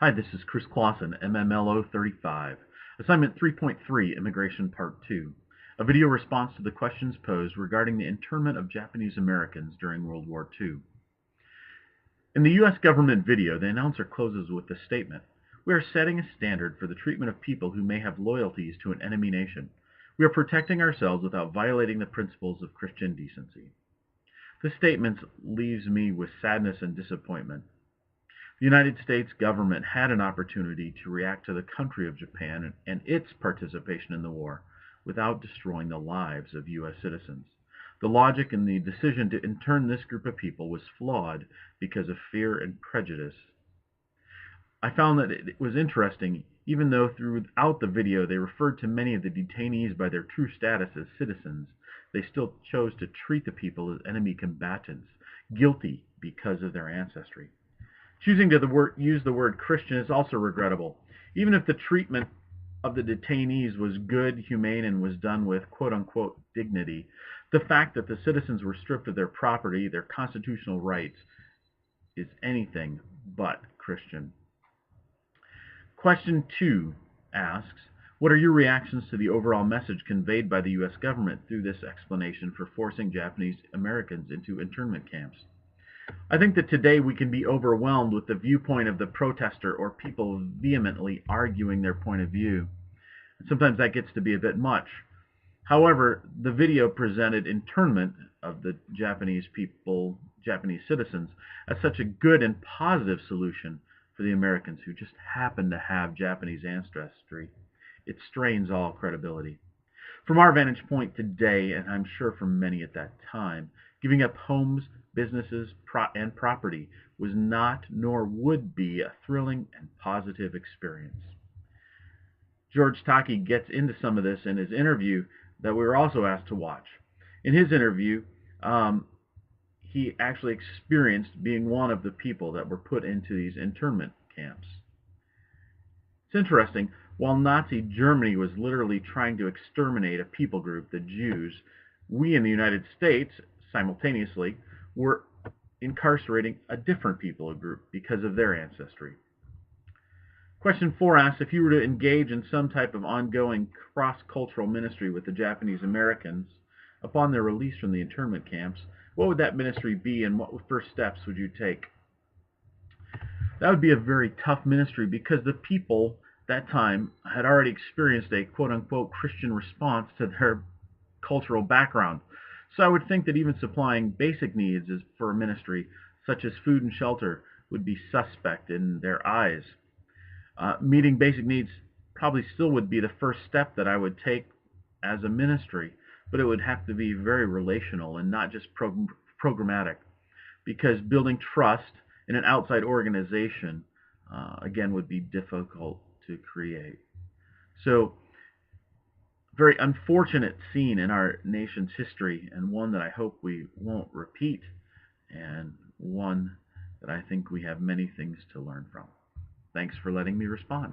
Hi, this is Chris Clausen, MMLO 35. Assignment 3.3, Immigration Part 2. A video response to the questions posed regarding the internment of Japanese Americans during World War II. In the U.S. government video, the announcer closes with the statement, "We are setting a standard for the treatment of people who may have loyalties to an enemy nation. We are protecting ourselves without violating the principles of Christian decency." This statement leaves me with sadness and disappointment. The United States government had an opportunity to react to the country of Japan and its participation in the war without destroying the lives of U.S. citizens. The logic in the decision to intern this group of people was flawed because of fear and prejudice. I found that it was interesting, even though throughout the video they referred to many of the detainees by their true status as citizens, they still chose to treat the people as enemy combatants, guilty because of their ancestry. Choosing to use the word Christian is also regrettable. Even if the treatment of the detainees was good, humane, and was done with quote-unquote dignity, the fact that the citizens were stripped of their property, their constitutional rights, is anything but Christian. Question 2 asks, what are your reactions to the overall message conveyed by the U.S. government through this explanation for forcing Japanese Americans into internment camps? I think that today we can be overwhelmed with the viewpoint of the protester or people vehemently arguing their point of view. Sometimes that gets to be a bit much. However, the video presented internment of the Japanese citizens, as such a good and positive solution for the Americans who just happen to have Japanese ancestry. It strains all credibility. From our vantage point today, and I'm sure from many at that time, giving up homes, businesses, and property was not nor would be a thrilling and positive experience. George Takei gets into some of this in his interview that we were also asked to watch. In his interview, he actually experienced being one of the people that were put into these internment camps. It's interesting, while Nazi Germany was literally trying to exterminate a people group, the Jews, we in the United States, simultaneously, were incarcerating a different people group because of their ancestry. Question 4 asks, if you were to engage in some type of ongoing cross-cultural ministry with the Japanese Americans upon their release from the internment camps, what would that ministry be and what first steps would you take? That would be a very tough ministry because the people that time had already experienced a quote-unquote Christian response to their cultural background. So I would think that even supplying basic needs for a ministry, such as food and shelter, would be suspect in their eyes. Meeting basic needs probably still would be the first step that I would take as a ministry, but it would have to be very relational and not just programmatic, because building trust in an outside organization, again, would be difficult to create. So, very unfortunate scene in our nation's history, and one that I hope we won't repeat, and one that I think we have many things to learn from. Thanks for letting me respond.